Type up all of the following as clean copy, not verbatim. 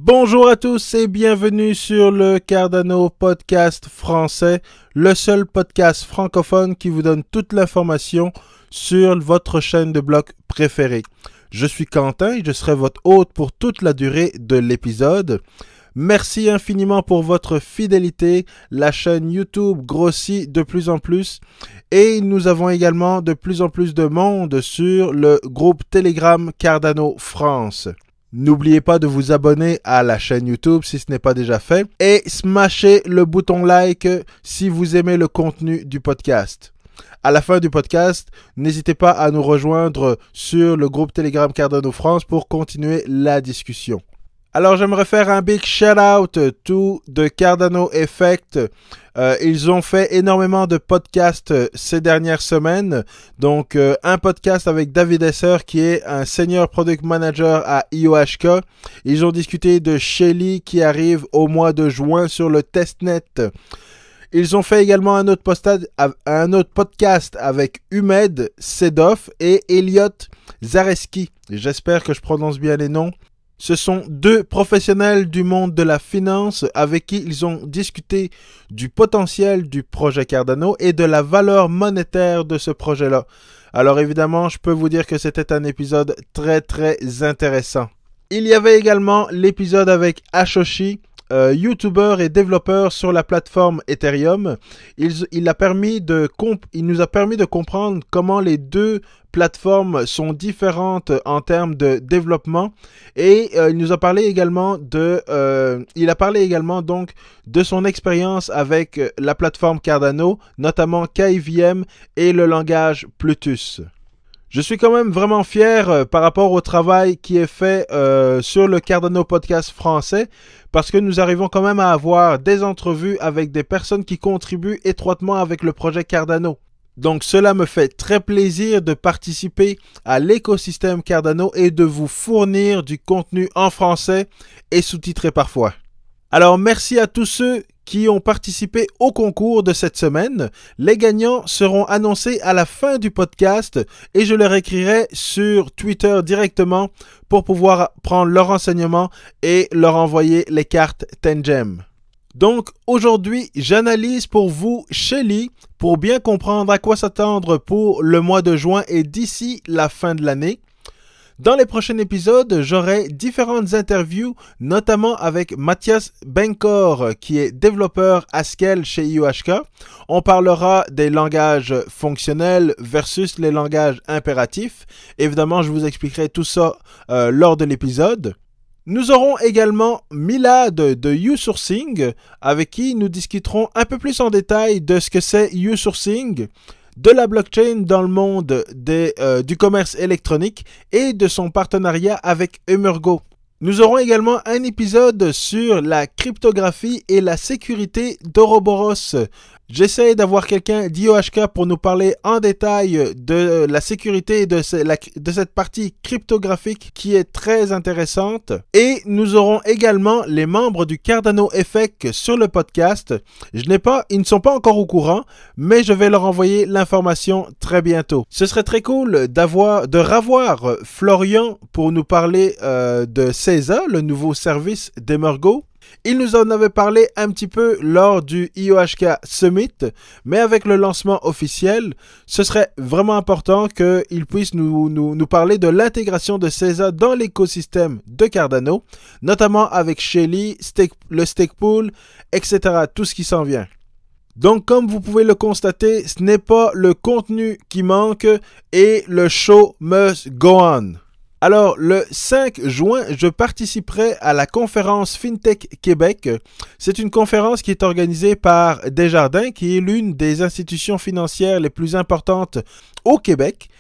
Bonjour à tous et bienvenue sur le Cardano Podcast français, le seul podcast francophone qui vous donne toute l'information sur votre chaîne de blog préférée. Je suis Quentin et je serai votre hôte pour toute la durée de l'épisode. Merci infiniment pour votre fidélité. La chaîne YouTube grossit de plus en plus et nous avons également de plus en plus de monde sur le groupe Telegram Cardano France. N'oubliez pas de vous abonner à la chaîne YouTube si ce n'est pas déjà fait et smashez le bouton like si vous aimez le contenu du podcast. À la fin du podcast, n'hésitez pas à nous rejoindre sur le groupe Telegram Cardano France pour continuer la discussion. Alors j'aimerais faire un big shout out to the Cardano Effect. Ils ont fait énormément de podcasts ces dernières semaines. Donc un podcast avec David Esser qui est un Senior Product Manager à IOHK. Ils ont discuté de Shelly qui arrive au mois de juin sur le testnet. Ils ont fait également un autre podcast avec Umed Sedov et Elliot Zareski. J'espère que je prononce bien les noms. Ce sont deux professionnels du monde de la finance avec qui ils ont discuté du potentiel du projet Cardano et de la valeur monétaire de ce projet-là. Alors évidemment, je peux vous dire que c'était un épisode très intéressant. Il y avait également l'épisode avec Ashoshi, YouTuber et développeur sur la plateforme Ethereum. Il nous a permis de comprendre comment les deux plateformes sont différentes en termes de développement et il nous a parlé également de son expérience avec la plateforme Cardano, notamment KVM et le langage Plutus. Je suis quand même vraiment fier par rapport au travail qui est fait sur le Cardano Podcast français parce que nous arrivons quand même à avoir des entrevues avec des personnes qui contribuent étroitement avec le projet Cardano. Donc cela me fait très plaisir de participer à l'écosystème Cardano et de vous fournir du contenu en français et sous-titré parfois. Alors merci à tous ceux qui ont participé au concours de cette semaine. Les gagnants seront annoncés à la fin du podcast et je leur écrirai sur Twitter directement pour pouvoir prendre leurs renseignements et leur envoyer les cartes Tengem. Donc aujourd'hui, j'analyse pour vous Shelly pour bien comprendre à quoi s'attendre pour le mois de juin et d'ici la fin de l'année. Dans les prochains épisodes, j'aurai différentes interviews, notamment avec Mathias Benkor, qui est développeur Haskell chez IOHK. On parlera des langages fonctionnels versus les langages impératifs. Évidemment, je vous expliquerai tout ça lors de l'épisode. Nous aurons également Milad de YouSourcing, avec qui nous discuterons un peu plus en détail de ce que c'est YouSourcing, de la blockchain dans le monde du commerce électronique et de son partenariat avec Emergo. Nous aurons également un épisode sur la cryptographie et la sécurité d'Ouroboros. J'essaie d'avoir quelqu'un d'IOHK pour nous parler en détail de la sécurité et de cette partie cryptographique qui est très intéressante. Et nous aurons également les membres du Cardano Effect sur le podcast. Ils ne sont pas encore au courant, mais je vais leur envoyer l'information très bientôt. Ce serait très cool de revoir Florian pour nous parler de CESA, le nouveau service d'Emergo. Il nous en avait parlé un petit peu lors du IOHK Summit, mais avec le lancement officiel, ce serait vraiment important qu'il puisse nous parler de l'intégration de CESA dans l'écosystème de Cardano, notamment avec Shelly, le stake pool, etc. Tout ce qui s'en vient. Donc, comme vous pouvez le constater, ce n'est pas le contenu qui manque et le show must go on. Alors, le 5 juin, je participerai à la conférence FinTech Québec. C'est une conférence qui est organisée par Desjardins, qui est l'une des institutions financières les plus importantes au Québec,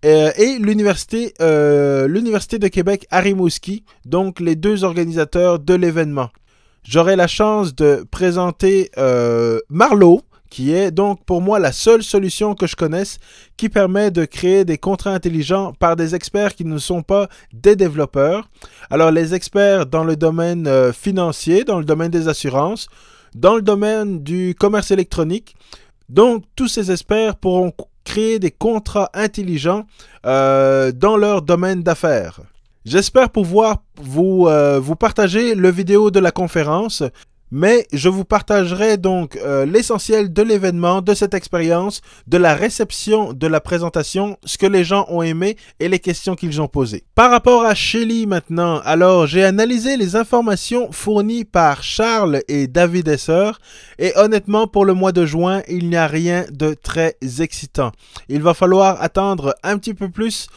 et l'Université de Québec à Rimouski, donc les deux organisateurs de l'événement. j'aurai la chance de présenter Marlowe, qui est donc pour moi la seule solution que je connaisse qui permet de créer des contrats intelligents par des experts qui ne sont pas des développeurs. Alors les experts dans le domaine financier, dans le domaine des assurances, dans le domaine du commerce électronique. Donc tous ces experts pourront créer des contrats intelligents dans leur domaine d'affaires. J'espère pouvoir vous partager le vidéo de la conférence, mais je vous partagerai donc l'essentiel de l'événement, de cette expérience, de la réception de la présentation, ce que les gens ont aimé et les questions qu'ils ont posées. Par rapport à Shelly maintenant, alors j'ai analysé les informations fournies par Charles et David Esser et honnêtement pour le mois de juin, il n'y a rien de très excitant. Il va falloir attendre un petit peu plus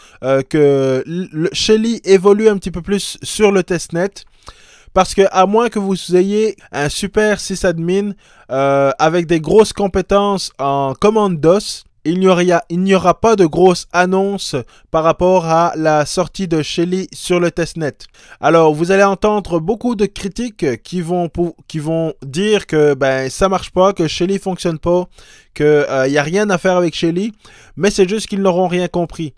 que Shelly évolue un petit peu plus sur le testnet. Parce que à moins que vous ayez un super sysadmin avec des grosses compétences en commande DOS, il n'y aura pas de grosses annonces par rapport à la sortie de Shelly sur le testnet. Alors, vous allez entendre beaucoup de critiques qui vont dire que ça marche pas, que Shelly fonctionne pas, qu'il n'y a rien à faire avec Shelly, mais c'est juste qu'ils n'auront rien compris.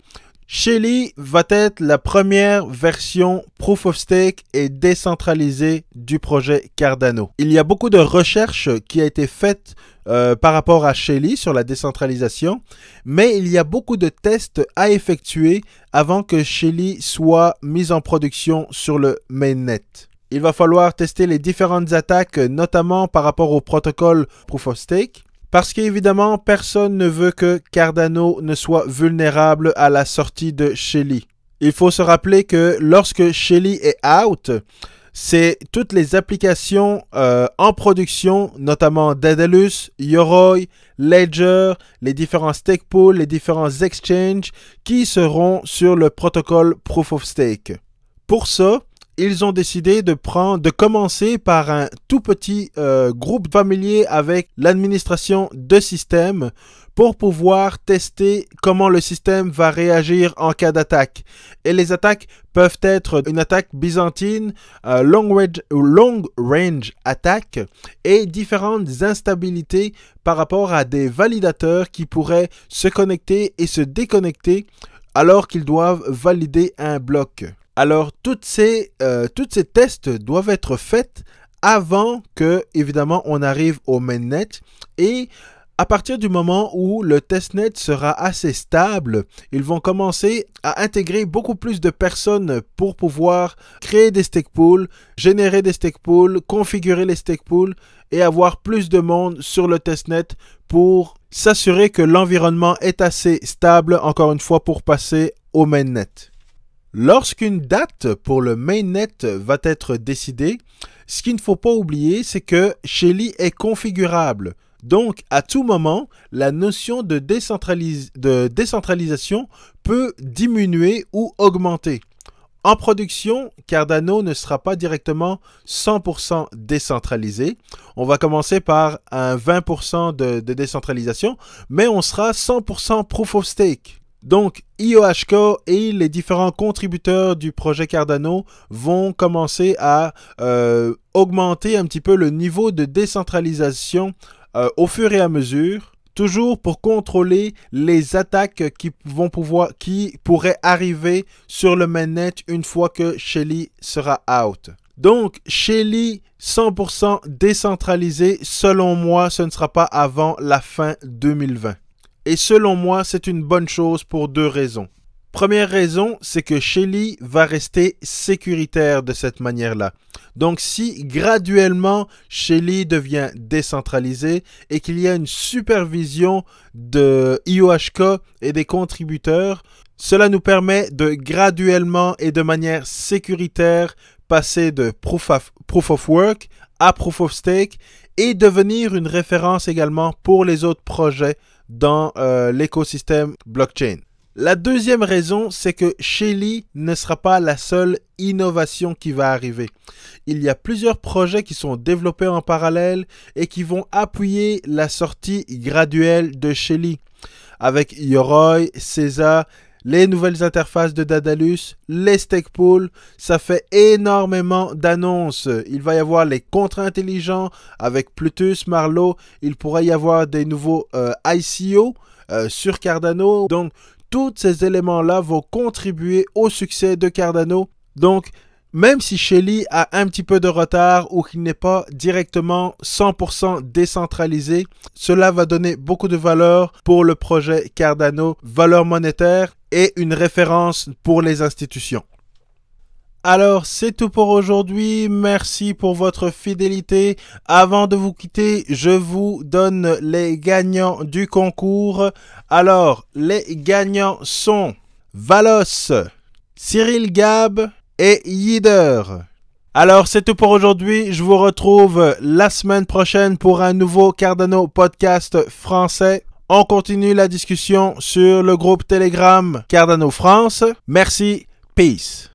Shelly va être la première version Proof of Stake et décentralisée du projet Cardano. Il y a beaucoup de recherches qui a été faites par rapport à Shelly sur la décentralisation, mais il y a beaucoup de tests à effectuer avant que Shelly soit mise en production sur le mainnet. Il va falloir tester les différentes attaques, notamment par rapport au protocole Proof of Stake. Parce qu'évidemment, personne ne veut que Cardano ne soit vulnérable à la sortie de Shelly. Il faut se rappeler que lorsque Shelly est out, c'est toutes les applications en production, notamment Daedalus, Yoroi, Ledger, les différents stake pools, les différents exchanges qui seront sur le protocole Proof of Stake. Pour ça, ils ont décidé de commencer par un tout petit groupe familier avec l'administration de système pour pouvoir tester comment le système va réagir en cas d'attaque. Et les attaques peuvent être une attaque byzantine, long range attack et différentes instabilités par rapport à des validateurs qui pourraient se connecter et se déconnecter alors qu'ils doivent valider un bloc. Alors, toutes ces tests doivent être faits avant que, évidemment, on arrive au mainnet. Et à partir du moment où le testnet sera assez stable, ils vont commencer à intégrer beaucoup plus de personnes pour pouvoir créer des stake pools, générer des stake pools, configurer les stake pools et avoir plus de monde sur le testnet pour s'assurer que l'environnement est assez stable, encore une fois, pour passer au mainnet. Lorsqu'une date pour le mainnet va être décidée, ce qu'il ne faut pas oublier, c'est que Shelly est configurable. Donc, à tout moment, la notion de décentralisation peut diminuer ou augmenter. En production, Cardano ne sera pas directement 100% décentralisé. On va commencer par un 20% de décentralisation, mais on sera 100% Proof of Stake. Donc, IOHK et les différents contributeurs du projet Cardano vont commencer à augmenter un petit peu le niveau de décentralisation au fur et à mesure, toujours pour contrôler les attaques qui pourraient arriver sur le mainnet une fois que Shelly sera out. Donc, Shelly 100% décentralisé, selon moi, ce ne sera pas avant la fin 2020. Et selon moi, c'est une bonne chose pour deux raisons. Première raison, c'est que Shelly va rester sécuritaire de cette manière-là. Donc, si graduellement Shelly devient décentralisé et qu'il y a une supervision de IOHK et des contributeurs, cela nous permet de graduellement et de manière sécuritaire passer de Proof of Work à Proof of Stake et devenir une référence également pour les autres projets dans l'écosystème blockchain. La deuxième raison, c'est que Shelly ne sera pas la seule innovation qui va arriver. Il y a plusieurs projets qui sont développés en parallèle et qui vont appuyer la sortie graduelle de Shelly. Avec Yoroi, Cesa, les nouvelles interfaces de Daedalus, les stake pools. Ça fait énormément d'annonces. Il va y avoir les contrats intelligents avec Plutus, Marlowe. Il pourrait y avoir des nouveaux ICO sur Cardano. Donc, tous ces éléments-là vont contribuer au succès de Cardano. Donc, même si Shelly a un petit peu de retard ou qu'il n'est pas directement 100% décentralisé, cela va donner beaucoup de valeur pour le projet Cardano, valeur monétaire et une référence pour les institutions. Alors, c'est tout pour aujourd'hui. Merci pour votre fidélité. Avant de vous quitter, je vous donne les gagnants du concours. Alors, les gagnants sont Valos, Cyril Gab et Yider. Alors, c'est tout pour aujourd'hui. Je vous retrouve la semaine prochaine pour un nouveau Cardano podcast français. On continue la discussion sur le groupe Telegram Cardano France. Merci. Peace.